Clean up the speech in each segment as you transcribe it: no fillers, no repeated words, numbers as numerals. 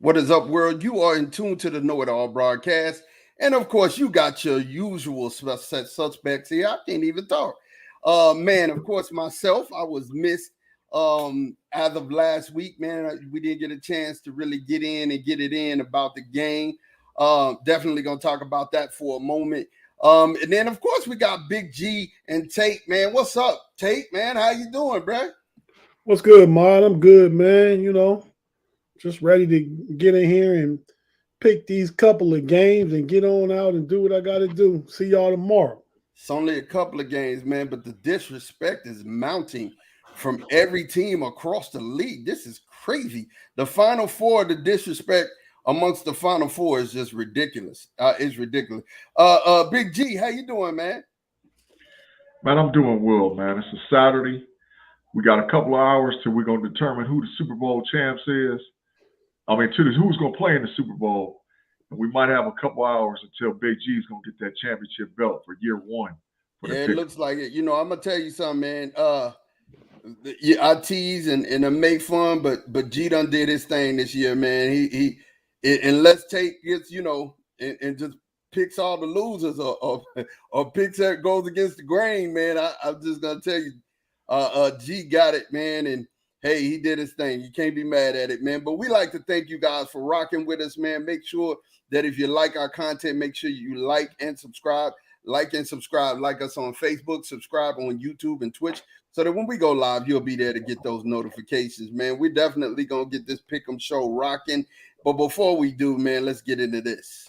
What is up, world? You are in tune to the Know It All broadcast. And of course, you got your usual suspects here. I can't even talk. Man, of course, myself, I was missed as of last week, man. We didn't get a chance to really get in and get it in about the game. Definitely going to talk about that for a moment. And then, of course, we got Big G and Tate, man. What's up, Tate, man? How you doing, bro? What's good, Mod? I'm good, man. Just ready to get in here and pick these couple of games and get on out and do what I got to do. See y'all tomorrow. It's only a couple of games, man, but the disrespect is mounting from every team across the league. This is crazy. The Final Four, the disrespect amongst the Final Four is just ridiculous. It's ridiculous. Big G, how you doing, man? Man, I'm doing well, man. It's a Saturday. We got a couple of hours till we're going to determine who the Super Bowl champs is. Who's going to play in the Super Bowl. And we might have a couple hours until Big G is going to get that championship belt for year one. Yeah, it looks like it. I'm going to tell you something, man. I tease and I make fun, but G done did his thing this year, man. He unless Tate gets, and just picks all the losers or picks that goes against the grain, man. I'm just going to tell you, G got it, man. And hey, he did his thing. You can't be mad at it, man. But we like to thank you guys for rocking with us, man. Make sure that if you like our content, make sure you like and subscribe. Like and subscribe. Like us on Facebook. Subscribe on YouTube and Twitch so that when we go live, you'll be there to get those notifications, man. We're definitely going to get this Pick'em show rocking. But before we do, man, let's get into this.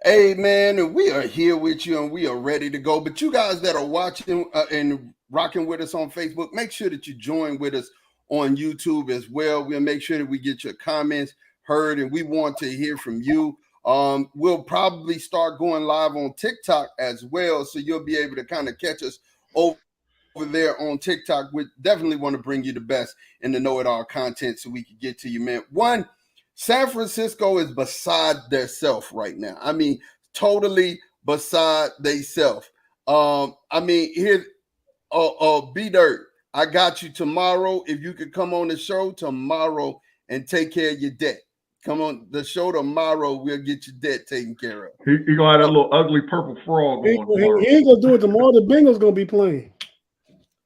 Hey, man, we are here with you and we are ready to go. But you guys that are watching and rocking with us on Facebook, make sure that you join with us on YouTube as well. We'll make sure that we get your comments heard and we want to hear from you. We'll probably start going live on TikTok as well. So you'll be able to kind of catch us over there on TikTok. We definitely want to bring you the best in the Know It All content so we can get to you, man. San Francisco is beside their self right now. I mean, totally beside they self. Here, B-Dirt, I got you tomorrow. If you could come on the show tomorrow and take care of your debt. Come on the show tomorrow. We'll get your debt taken care of. He going to have that little ugly purple frog on tomorrow. He ain't going to do it tomorrow. The Bengals going to be playing.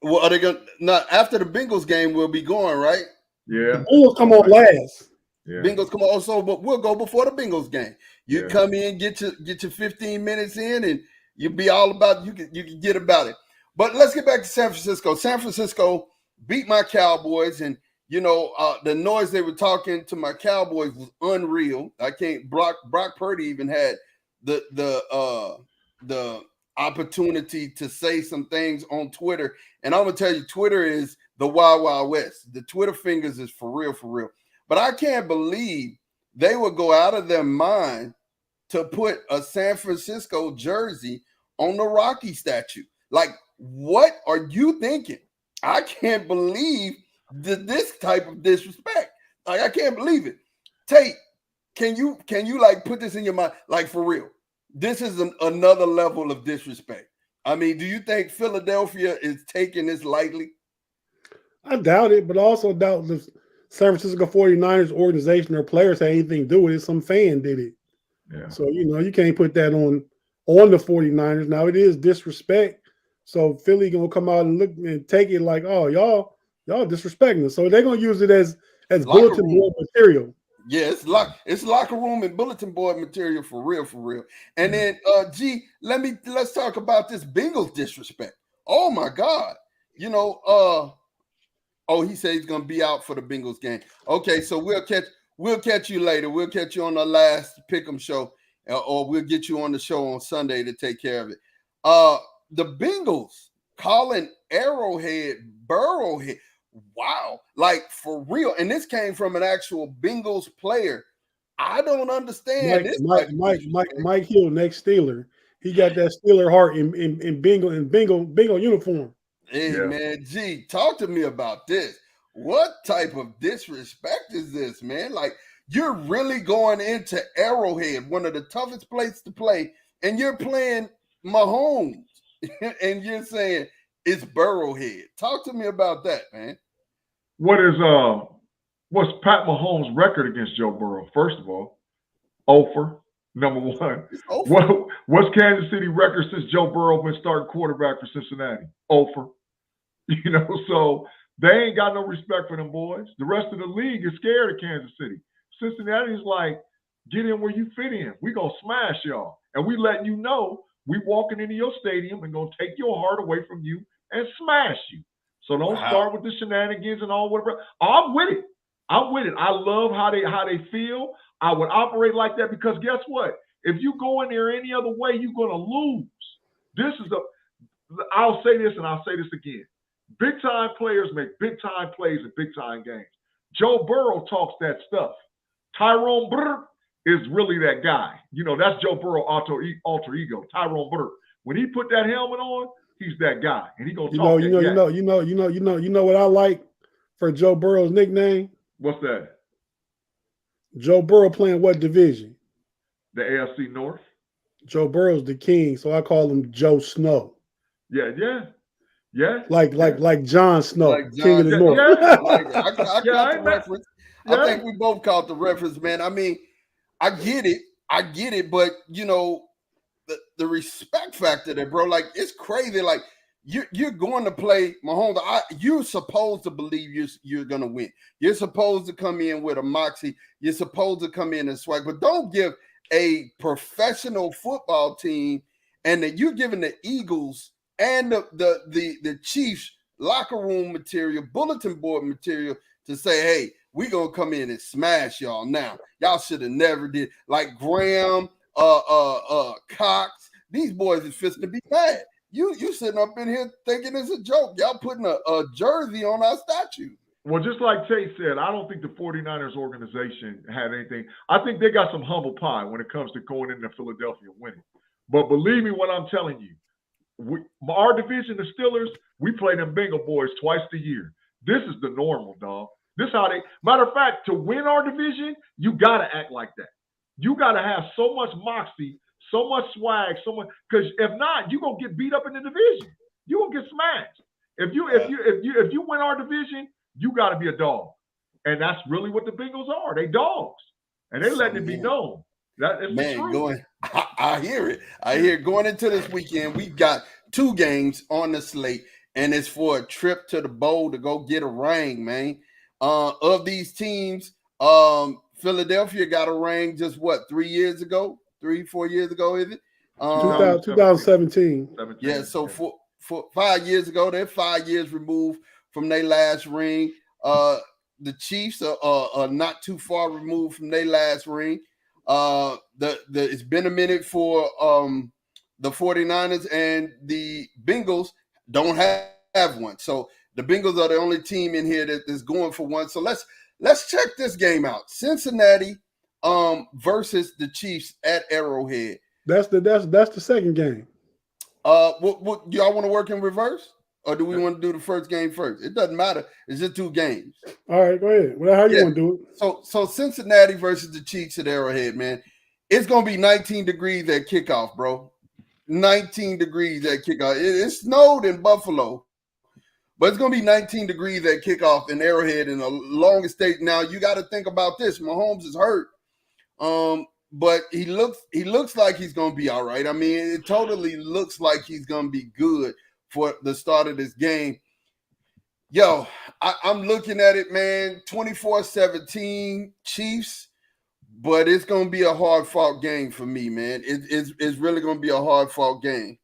Well, are they going to? After the Bengals game, we'll be going, right? Yeah. The Bengals come on last. Yeah. Bengals come on also, but we'll go before the Bengals game. You come in, get your 15 minutes in, and you'll be all about you can get about it. But let's get back to San Francisco. San Francisco beat my Cowboys, and the noise they were talking to my Cowboys was unreal. I can't. Brock Purdy even had the opportunity to say some things on Twitter, and I'm gonna tell you, Twitter is the Wild Wild West. The Twitter fingers is for real, for real. But I can't believe they would go out of their mind to put a San Francisco jersey on the Rocky statue. Like, what are you thinking? I can't believe this type of disrespect. Like, I can't believe it. Tate, can you like put this in your mind? Like, for real, this is another level of disrespect. I mean, do you think Philadelphia is taking this lightly? I doubt it, but I also doubt the San Francisco 49ers organization or players had anything to do with it. Some fan did it. Yeah. So, you can't put that on the 49ers. Now, it is disrespect. So, Philly going to come out and look and take it like, oh, y'all disrespecting us. So, they're going to use it as bulletin board material. Yeah, it's locker room and bulletin board material for real, for real. And then, G, let's talk about this Bengals disrespect. Oh, my God. Oh, he said he's going to be out for the Bengals game. Okay, so we'll we'll catch you later. We'll catch you on the last Pick'em show, or we'll get you on the show on Sunday to take care of it. The Bengals calling Arrowhead Burrowhead. Wow, like for real. And this came from an actual Bengals player. I don't understand this. Mike Hill, next Steeler. He got that Steeler heart in bingo uniform. Hey man, G, talk to me about this. What type of disrespect is this, man? Like, you're really going into Arrowhead, one of the toughest places to play, and you're playing Mahomes, and you're saying it's Burrowhead. Talk to me about that, man. What's Pat Mahomes' record against Joe Burrow? First of all, 0 number one. What's Kansas City record since Joe Burrow been starting quarterback for Cincinnati? 0. You know, so they ain't got no respect for them boys. The rest of the league is scared of Kansas City. Cincinnati's like, get in where you fit in. We gonna smash y'all, and we letting you know we walking into your stadium and gonna take your heart away from you and smash you. So don't start with the shenanigans and all whatever. I'm with it. I love how they feel. I would operate like that because guess what? If you go in there any other way, you're gonna lose. I'll say this and I'll say this again. Big time players make big time plays in big time games. Joe Burrow talks that stuff. Tyrone Burr is really that guy. You know, that's Joe Burrow alter ego, Tyrone Burr. When he put that helmet on, he's that guy, and he gonna talk. You know what I like for Joe Burrow's nickname? What's that? Joe Burrow playing what division? The AFC North. Joe Burrow's the king, so I call him Joe Snow. Yeah. Like Jon Snow, like King of the North. I caught the reference. I think we both caught the reference, man. I mean, I get it, but you know, the respect factor there, bro. Like, it's crazy. Like, you're going to play Mahomes. You're supposed to believe you're gonna win. You're supposed to come in with a moxie. You're supposed to come in and swag, but don't give a professional football team and that you're giving the Eagles and the Chiefs locker room material, bulletin board material to say, hey, we gonna come in and smash y'all. Now, y'all should have never did. Like Graham, Cox, these boys is fit to be bad. You sitting up in here thinking it's a joke. Y'all putting a jersey on our statue. Well, just like Tate said, I don't think the 49ers organization had anything. I think they got some humble pie when it comes to going into Philadelphia and winning. But believe me when I'm telling you, our division, the Steelers, we play them Bengal boys twice a year. This is the normal, dog. This how they. Matter of fact, to win our division, you gotta act like that. You gotta have so much moxie, so much swag, so much. Because if not, you gonna get beat up in the division. You gonna get smashed. If you win our division, you gotta be a dog, and that's really what the Bengals are. They dogs, and they letting it be known. That is the truth. I hear it. I hear it. Going into this weekend, we've got 2 games on the slate, and it's for a trip to the bowl to go get a ring, man. Of these teams, Philadelphia got a ring just 3 years ago? 3-4 years ago, is it? 2017. Yeah, so for 5 years ago, they're 5 years removed from their last ring. The Chiefs are not too far removed from their last ring. It's been a minute for the 49ers, and the Bengals don't have one. So the Bengals are the only team in here that is going for one. So let's check this game out. Cincinnati versus the Chiefs at Arrowhead. That's the second game. What do y'all want to work in reverse? Or do we want to do the first game first? It doesn't matter. It's just 2 games. All right, go ahead. Well, how you want to do it? So Cincinnati versus the Chiefs at Arrowhead, man. It's going to be 19 degrees at kickoff, bro. 19 degrees at kickoff. It snowed in Buffalo, but it's going to be 19 degrees at kickoff in Arrowhead in the longest state. Now, you got to think about this. Mahomes is hurt, but he looks like he's going to be all right. I mean, it totally looks like he's going to be good for the start of this game. Yo, I'm looking at it, man, 24-17 Chiefs, but it's going to be a hard-fought game for me, man. It's really going to be a hard-fought game.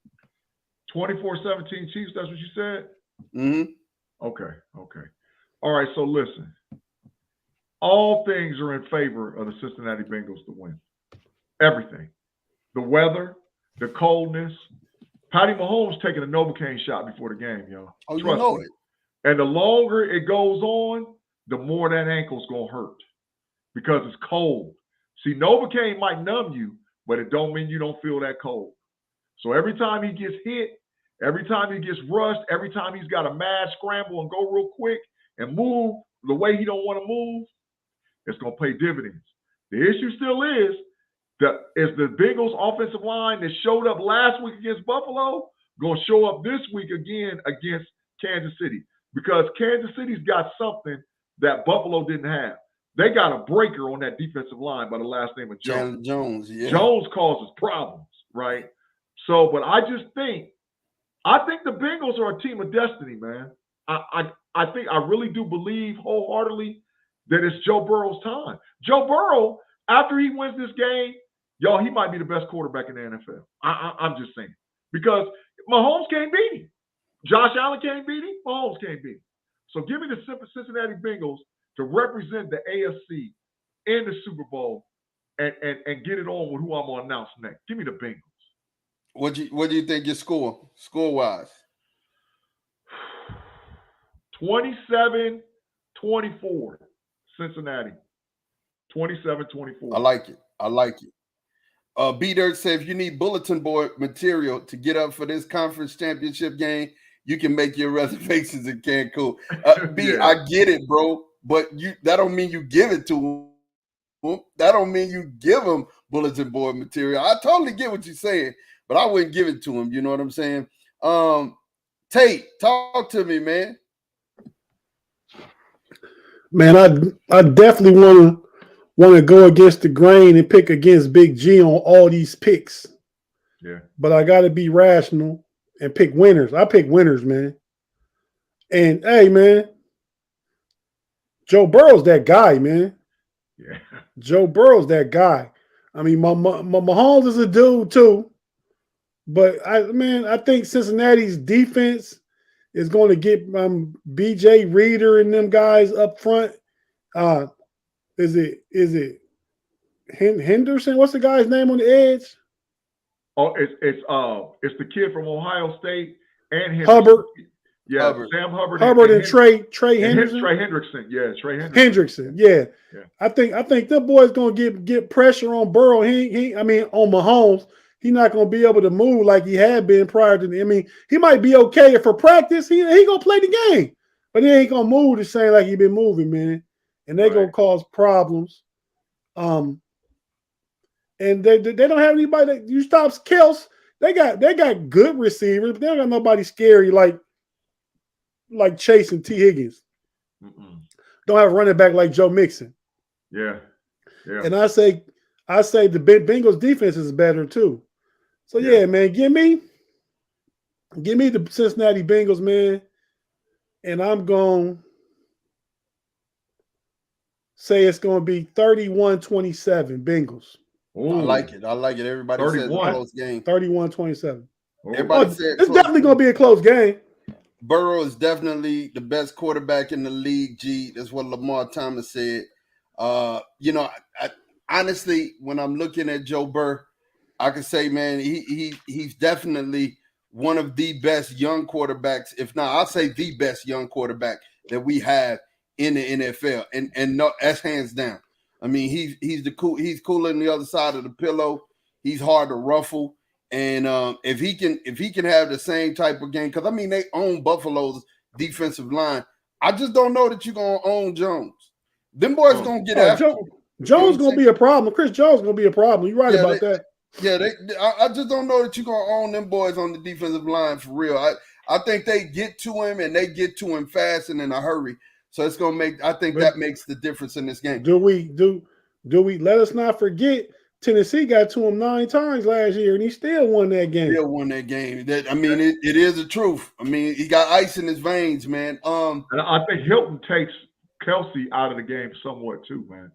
24-17 Chiefs, that's what you said? Mm-hmm. Okay. All right, so listen. all things are in favor of the Cincinnati Bengals to win. Everything. The weather, the coldness. Patty Mahomes taking a Novocaine shot before the game, y'all. Oh, you Trust know me. it. And the longer it goes on, the more that ankle's going to hurt because it's cold. See, Novocaine might numb you, but it don't mean you don't feel that cold. So every time he gets hit, every time he gets rushed, every time he's got a mad scramble and go real quick and move the way he don't want to move, it's going to pay dividends. The issue still is the Bengals offensive line that showed up last week against Buffalo going to show up this week again against Kansas City because Kansas City's got something that Buffalo didn't have. They got a breaker on that defensive line by the last name of Jones. Yeah. Jones causes problems, right? So, but I think the Bengals are a team of destiny, man. I think I really do believe wholeheartedly that it's Joe Burrow's time. Joe Burrow, after he wins this game, y'all, he might be the best quarterback in the NFL. I'm just saying. Because Mahomes can't beat him. Josh Allen can't beat him. Mahomes can't beat him. So give me the Cincinnati Bengals to represent the AFC in the Super Bowl and get it on with who I'm going to announce next. Give me the Bengals. What do you think your score-wise? 27-24, Cincinnati. 27-24. I like it. B-Dirt said if you need bulletin board material to get up for this conference championship game, you can make your reservations in Cancun. Yeah. I get it, bro, but that don't mean you give it to them. That don't mean you give them bulletin board material. I totally get what you're saying, but I wouldn't give it to them. You know what I'm saying? Tate, talk to me, man. Man, I definitely want to go against the grain and pick against Big G on all these picks. Yeah. But I got to be rational and pick winners. I pick winners, man. And hey, man, Joe Burrow's that guy, man. Yeah. Joe Burrow's that guy. I mean, my Mahomes is a dude too. But I think Cincinnati's defense is going to get BJ Reader and them guys up front. Is it Henderson? What's the guy's name on the edge? Oh, it's the kid from Ohio State and Henderson. Hubbard. Yeah, Hubbard. Sam Hubbard. Hubbard and Trey Henderson. Trey Hendrickson. Yeah, Trey Hendrickson. Hendrickson. Yeah. I think the boy's gonna get pressure on Burrow. On Mahomes. He's not gonna be able to move like he had been prior to. He might be okay for practice. He gonna play the game, but he ain't gonna move the same like he been moving, man. And they're gonna cause problems. And they don't have anybody that you stop Kels. They got good receivers, but they don't got nobody scary like Chase and T. Higgins. Don't have a running back like Joe Mixon. Yeah. And I say the Bengals defense is better too. So yeah, man, give me the Cincinnati Bengals, man. And I'm going to say it's going to be 31-27 Bengals. Ooh. I like it. Everybody says it's a close game. 31-27. Everybody said it's definitely going to be a close game. Burrow is definitely the best quarterback in the league, G. That's what Lamar Thomas said. I honestly, when I'm looking at Joe Burrow, I can say, man, he's definitely one of the best young quarterbacks, if not, I'll say the best young quarterback that we have in the NFL. And no, that's hands down. I mean, he's cool on the other side of the pillow. He's hard to ruffle. And if he can have the same type of game, because they own Buffalo's defensive line. I just don't know that you're gonna own Jones. Them boys gonna get after Jones gonna be a problem. Chris Jones gonna be a problem. You're right about that. Yeah, I just don't know that you're gonna own them boys on the defensive line for real. I think they get to him and they get to him fast and in a hurry. So it's gonna that makes the difference in this game. Do we let us not forget Tennessee got to him 9 times last year and he still won that game. It is the truth. He got ice in his veins, man. And I think Hilton takes Kelsey out of the game somewhat too, man.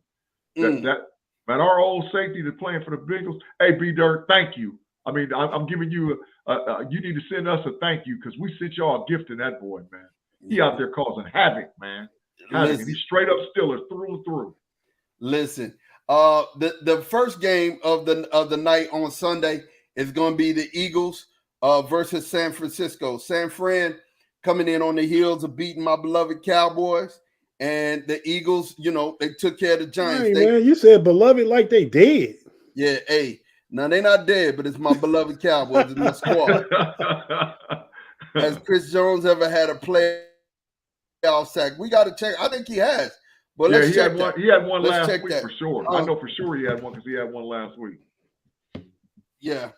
Man, our old safety that's playing for the Bengals. Hey, B-Dirt, thank you. I'm giving you you need to send us a thank you because we sent y'all a gift in that boy, man. He out there causing havoc, man. He's straight up Steelers through and through. Listen, the first game of the night on Sunday is going to be the Eagles versus San Francisco. San Fran coming in on the heels of beating my beloved Cowboys, and the Eagles, they took care of the Giants. Hey, man, you said beloved like they dead. Yeah, hey, now they're not dead, but it's my beloved Cowboys in my squad. Has Chris Jones ever had a playoff sack? We got to check. I think he has. But yeah, let's check that. He had one Let's last week for sure. I know for sure he had one because he had one last week. Yeah.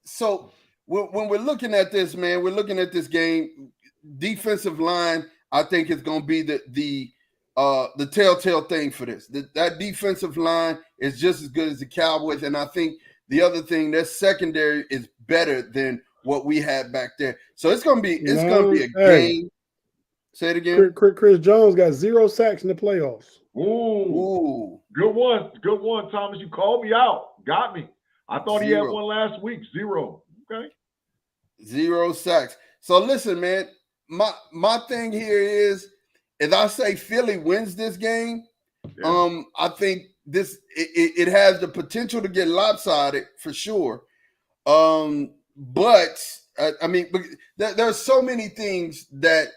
So when we're looking at this, man, we're looking at this game. Defensive line, I think, is going to be the telltale thing for this. That defensive line is just as good as the Cowboys, and I think the other thing, their secondary is better than what we had back there. So it's going to be a game. Say it again. Chris Jones got 0 sacks in the playoffs. Ooh. Good one, Thomas. You called me out. Got me. I thought he had one last week. 0. Okay. 0 sacks. So listen, man, my thing here is I say Philly wins this game, I think it has the potential to get lopsided for sure. But I mean, there's so many things that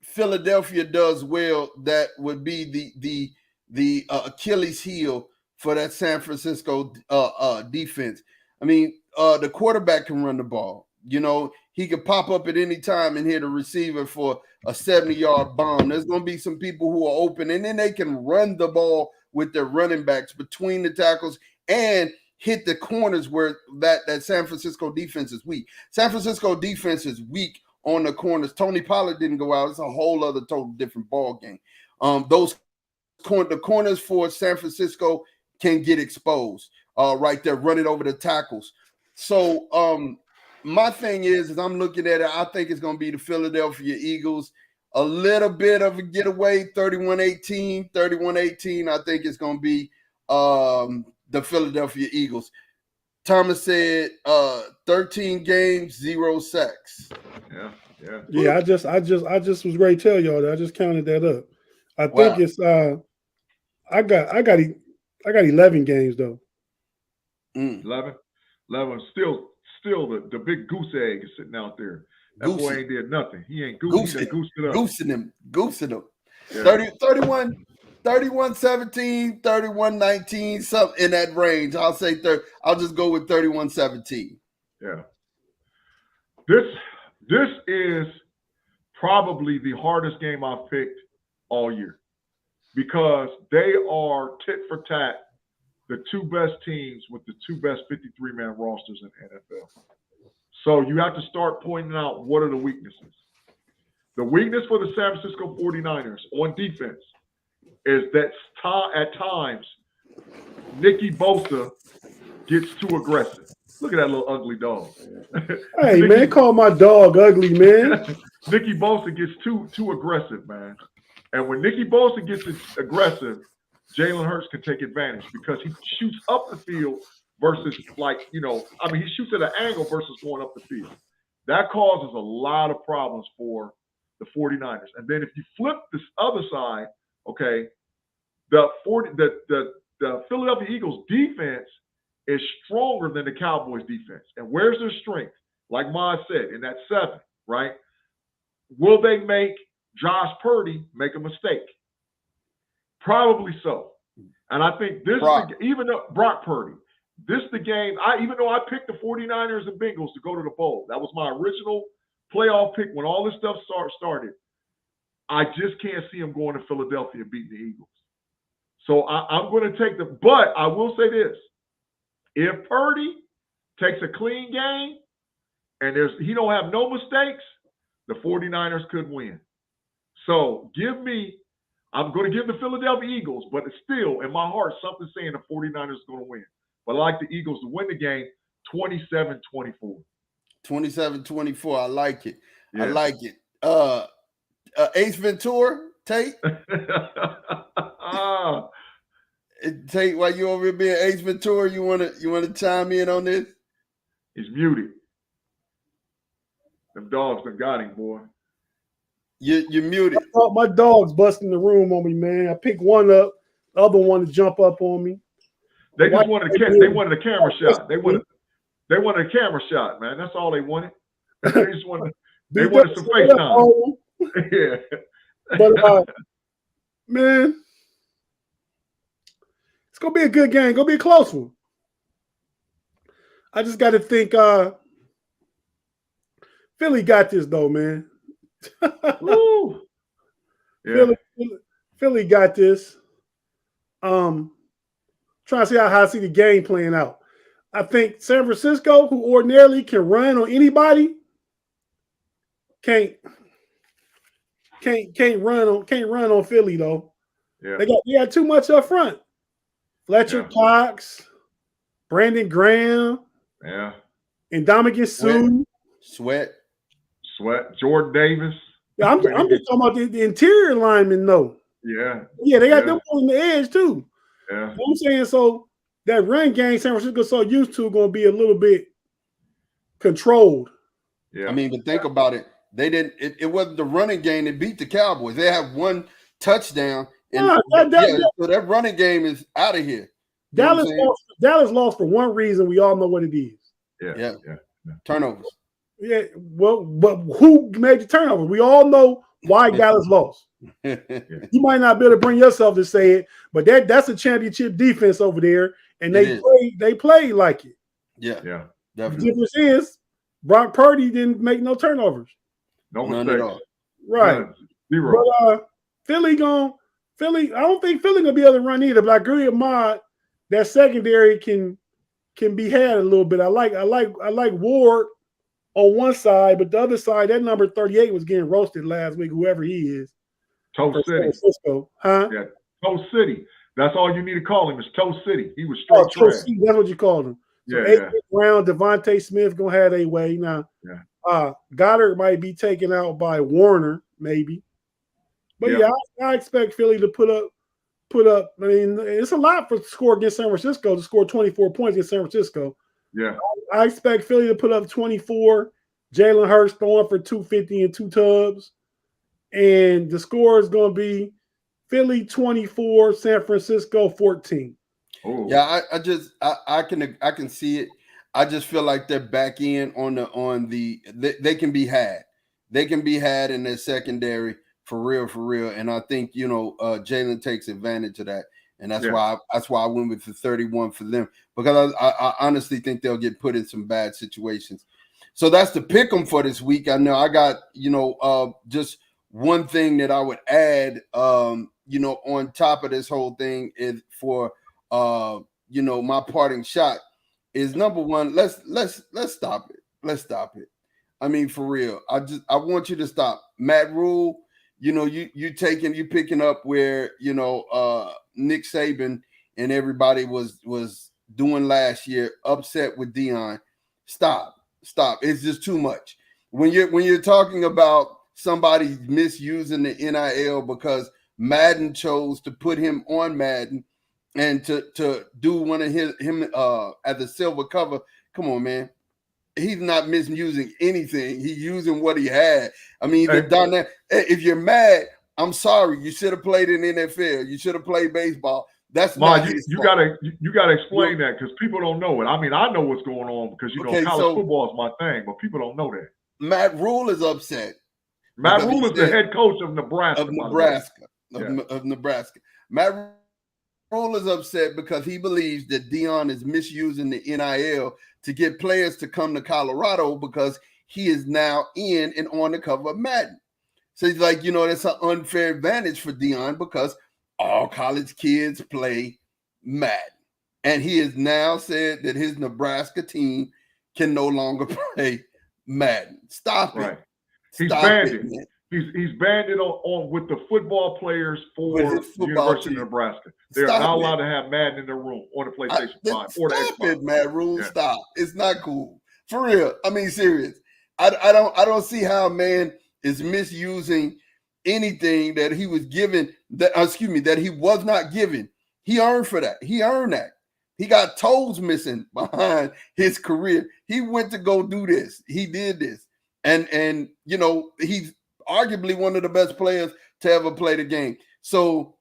Philadelphia does well that would be the Achilles heel for that San Francisco defense. I mean, the quarterback can run the ball. He could pop up at any time and hit a receiver for a 70-yard bomb. There's going to be some people who are open, and then they can run the ball with their running backs between the tackles and hit the corners where that San Francisco defense is weak. San Francisco defense is weak on the corners. Tony Pollard didn't go out. It's a whole other total different ball game. The corners for San Francisco can get exposed right there, running over the tackles. So my thing is I'm looking at it, I think it's going to be the Philadelphia Eagles. A little bit of a getaway, 31-18. I think it's going to be the Philadelphia Eagles. Thomas said 13 games, 0 sacks. Yeah. I just was ready to tell y'all that. I just counted that up. I think it's I got 11 games though. 11. Still the big goose egg is sitting out there. That boy ain't did nothing. He ain't goosing it up. Goosing him. Yeah. 31-17, 31-19, something in that range. I'll say I'll just go with 31-17. Yeah. This is probably the hardest game I've picked all year because they are tit for tat, the two best teams with the two best 53-man rosters in NFL. So you have to start pointing out what are the weaknesses. The weakness for the San Francisco 49ers on defense is that at times Nicky Bosa gets too aggressive. Look at that little ugly dog. Hey, man, call my dog ugly, man. Nicky Bosa gets too aggressive, man. And when Nicky Bosa gets aggressive, Jalen Hurts can take advantage because he shoots up the field versus he shoots at an angle versus going up the field. That causes a lot of problems for the 49ers. And then if you flip this other side, okay, the Philadelphia Eagles defense is stronger than the Cowboys defense. And where's their strength? Like Ma said, in that 7, right? Will they make Josh Purdy make a mistake? Probably so. And I think Brock Purdy, this is the game. Even though I picked the 49ers and Bengals to go to the bowl, that was my original playoff pick when all this stuff started. I just can't see them going to Philadelphia and beating the Eagles. So I'm going to take but I will say this. If Purdy takes a clean game and he don't have no mistakes, the 49ers could win. So I'm going to give the Philadelphia Eagles, but it's still, in my heart, something saying the 49ers is going to win. But I like the Eagles to win the game 27-24. 27-24. I like it. Yeah. I like it. Ace Ventura, Tate? Tate, while you over here being Ace Ventura, you wanna chime in on this? He's muted. Them dogs done got him, boy. You're muted. My dog's busting the room on me, man. I pick one up, the other one to jump up on me. They just wanted a camera shot. They wanted a camera shot, man. That's all they wanted. They just wanted some FaceTime. Yeah. But man, it's gonna be a good game. Gonna be a close one. I just got to think. Philly got this though, man. Woo. Yeah. Philly got this. Trying to see how I see the game playing out. I think San Francisco, who ordinarily can run on anybody, can't run on Philly though. Yeah. They got too much up front. Fletcher Cox, Brandon Graham, and Ndamukong Suh. Sweat, Jordan Davis. Yeah, I'm just talking about the interior linemen though. Yeah. Yeah, they got them on the edge too. Yeah. You know what I'm saying? So that run game San Francisco so used to going to be a little bit controlled. Yeah. I mean, but think about it. They didn't. It wasn't the running game that beat the Cowboys. They have one touchdown, and so that running game is out of here. Dallas lost for one reason. We all know what it is. Yeah. Turnovers. Yeah. Well, but who made the turnover? We all know why Dallas lost. You might not be able to bring yourself to say it, but that's a championship defense over there, and they play like it. Yeah, The definitely. difference is Brock Purdy didn't make no turnovers. No None mistakes. at all. Right. None. Zero. But Philly. I don't think Philly gonna be able to run either. But I agree with Mod. That secondary can be had a little bit. I like Ward on one side, but the other side, that number 38 was getting roasted last week. Whoever he is. Toe City. San Francisco, huh? Yeah, Toe City. That's all you need to call him is Toe City. He was straight trash. City, that's what you called him. So Yeah. Brown, Devontae Smith gonna have their way now. Yeah. Goddard might be taken out by Warner, maybe. But I expect Philly to put up. I mean, it's a lot for score against San Francisco to score 24 points against San Francisco. Yeah. I expect Philly to put up 24. Jalen Hurts throwing for 250 and 2 tubs. And the score is going to be Philly 24, San Francisco 14. Ooh. Yeah, I can see it. I just feel like they're back in they can be had. They can be had in their secondary for real. And I think Jalen takes advantage of that, and that's why I went with the 31 for them, because I honestly think they'll get put in some bad situations. So that's the pick 'em for this week. I know I got just one thing that I would add, on top of this whole thing is for, my parting shot is number one. Let's stop it. Let's stop it. I mean, for real. I want you to stop. Matt Rule, you picking up where, Nick Saban and everybody was doing last year, upset with Deion. Stop. It's just too much. When you're talking about somebody misusing the NIL because Madden chose to put him on Madden and to do one of him at the silver cover. Come on, man. He's not misusing anything. He's using what he had. I mean, if you're mad, I'm sorry. You should have played in NFL. You should have played baseball. That's not you gotta explain that, because people don't know it. I mean, I know what's going on because college football is my thing, but people don't know that. Matt Rule is upset. Matt Rule is the head coach of Nebraska. Of Nebraska. Matt Rule is upset because he believes that Deion is misusing the NIL to get players to come to Colorado because he is now in and on the cover of Madden. So he's like, that's an unfair advantage for Deion because all college kids play Madden. And he has now said that his Nebraska team can no longer play Madden. Stop it. He's banned it. He's banned it on with the football players for the University of Nebraska. They're not allowed to have Madden in their room on the PlayStation 5 or the Xbox. Stop it, Matt Rule. Yeah. Stop. It's not cool. For real. I mean, serious. I don't see how a man is misusing anything that he was given, that he was not given. He earned for that. He earned that. He got toes missing behind his career. He went to go do this. He did this. And he's arguably one of the best players to ever play the game. So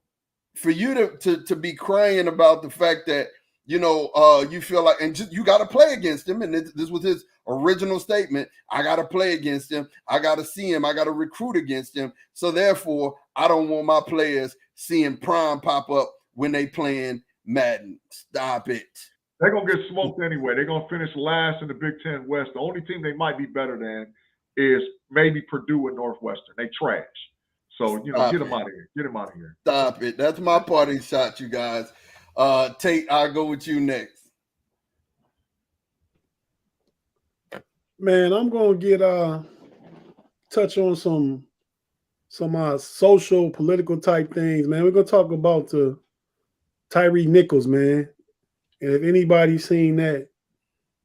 for you to be crying about the fact that, you know, you feel like, and just, you got to play against him. And this was his original statement. I got to play against him. I got to see him. I got to recruit against him. So therefore, I don't want my players seeing Prime pop up when they playing Madden. Stop it. They're going to get smoked anyway. They're going to finish last in the Big Ten West. The only team they might be better than is maybe Purdue and Northwestern. They trash. So, you know, get them out of here. Get them out of here. Stop it. That's my parting shot, you guys. Tate, I'll go with you next. Man, I'm gonna get touch on some social, political type things, man. We're gonna talk about the Tyree Nichols, man. And if anybody's seen that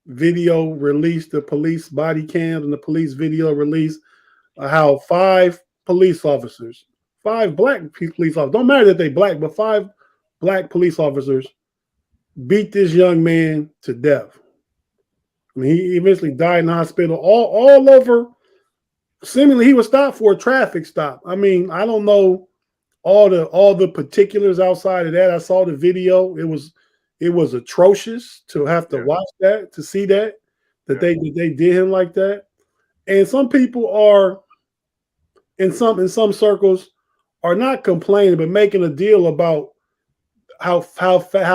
video released, the police body cams and the police video release, how 5 police officers, 5 black police officers, don't matter that they black, but 5 black police officers beat this young man to death. I mean, he eventually died in the hospital all over. Seemingly, he was stopped for a traffic stop. I mean, I don't know all the particulars outside of that. I saw the video. It was atrocious to have to watch that, to see that they did him like that. And some people are in some circles are not complaining, but making a deal about how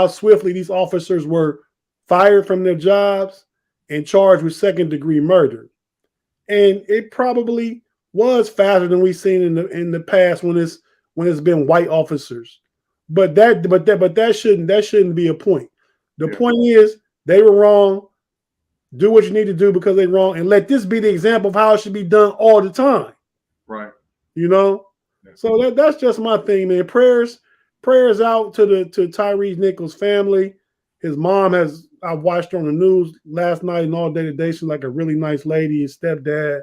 swiftly these officers were fired from their jobs and charged with second-degree murder. And it probably was faster than we've seen in the past when it's been white officers. But that shouldn't be a point. The point is they were wrong. Do what you need to do because they're wrong, and let this be the example of how it should be done all the time. Right. You know? Yeah. So that's just my thing, man. Prayers out to Tyree Nichols' family. His mom I watched her on the news last night and all day today. She's like a really nice lady. His stepdad,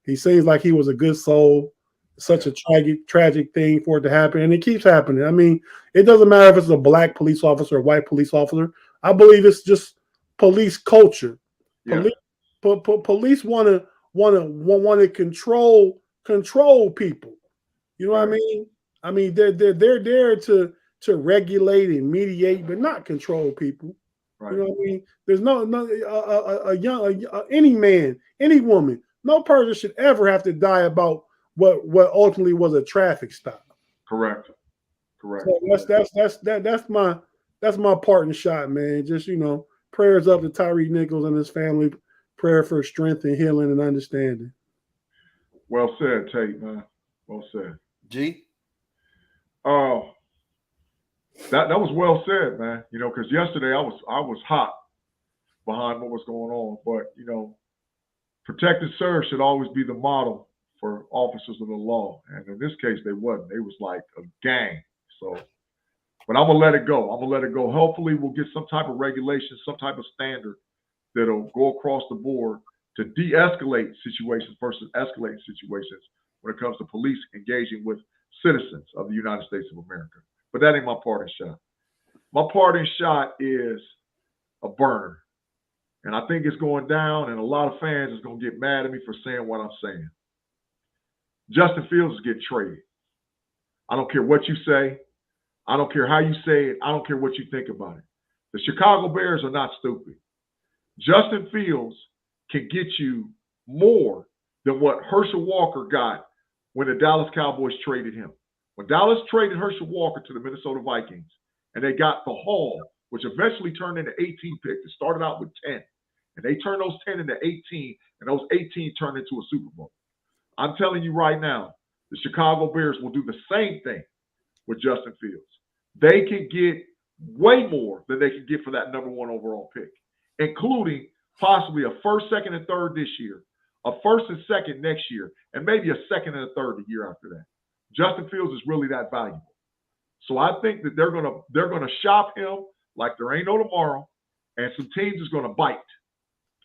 he seems like he was a good soul. Such a tragic thing for it to happen, and it keeps happening. I mean, it doesn't matter if it's a black police officer or a white police officer. I believe it's just police culture. Yeah. Police want to control people. You know what I mean? I mean, they're there to regulate and mediate, but not control people. Right. You know what I mean? There's any man, any woman, no person should ever have to die about what ultimately was a traffic stop. Correct. So that's my parting shot, man. Just, you know, prayers up to Tyree Nichols and his family. Prayer for strength and healing and understanding. Well said, Tate, man. Well said. G. That was well said, man. You know, because yesterday I was hot behind what was going on, but you know, protect and serve should always be the model for officers of the law, and in this case, they wasn't. They was like a gang. So, but I'm gonna let it go. Hopefully, we'll get some type of regulation, some type of standard that'll go across the board to de-escalate situations versus escalating situations when it comes to police engaging with citizens of the United States of America. But that ain't my parting shot. My parting shot is a burner. And I think it's going down, and a lot of fans is going to get mad at me for saying what I'm saying. Justin Fields is getting traded. I don't care what you say. I don't care how you say it. I don't care what you think about it. The Chicago Bears are not stupid. Justin Fields can get you more than what Herschel Walker got when the Dallas Cowboys traded him. When Dallas traded Herschel Walker to the Minnesota Vikings, and they got the haul, which eventually turned into 18 picks. It started out with 10. And they turned those 10 into 18, and those 18 turned into a Super Bowl. I'm telling you right now, the Chicago Bears will do the same thing with Justin Fields. They can get way more than they can get for that number 1 overall pick, including possibly a first, second, and third this year, a first and second next year, and maybe a second and a third the year after that. Justin Fields is really that valuable. So I think that they're gonna shop him like there ain't no tomorrow, and some teams is gonna bite,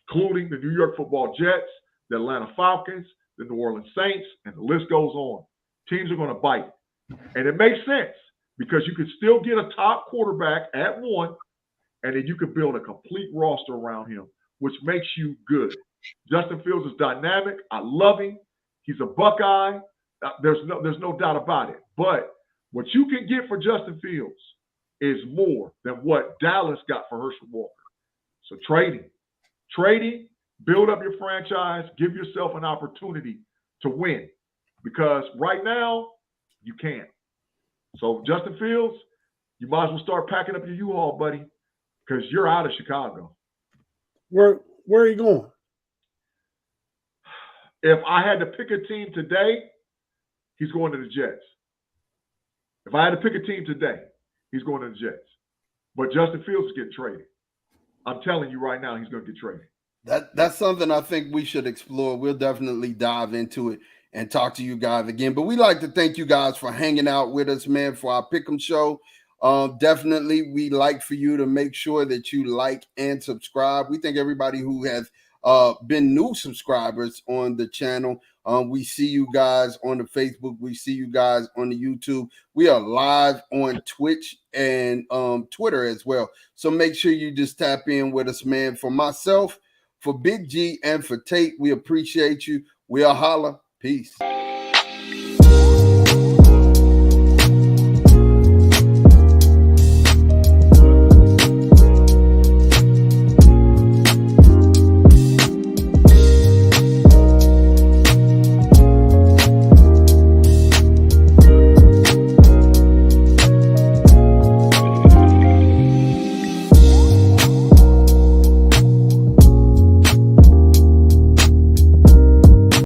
including the New York Football Jets, the Atlanta Falcons, the New Orleans Saints, and the list goes on. Teams are gonna bite, and it makes sense because you can still get a top quarterback at 1, and then you can build a complete roster around him, which makes you good. Justin Fields is dynamic. I love him. He's a Buckeye. There's no doubt about it. But what you can get for Justin Fields is more than what Dallas got for Herschel Walker. So trading, build up your franchise, give yourself an opportunity to win. Because right now, you can't. So Justin Fields, you might as well start packing up your U-Haul, buddy, because you're out of Chicago. Where are you going? If I had to pick a team today, he's going to the Jets. If I had to pick a team today, he's going to the Jets. But Justin Fields is getting traded. I'm telling you right now, he's going to get traded. That's something I think we should explore. We'll definitely dive into it and talk to you guys again. But we'd like to thank you guys for hanging out with us, man, for our Pick'em show. Definitely, we like for you to make sure that you like and subscribe. We thank everybody who has been new subscribers on the channel. We see you guys on the Facebook. We see you guys on the YouTube. We are live on Twitch and Twitter as well. So make sure you just tap in with us, man. For myself, for Big G, and for Tate, we appreciate you. We'll holla. Peace.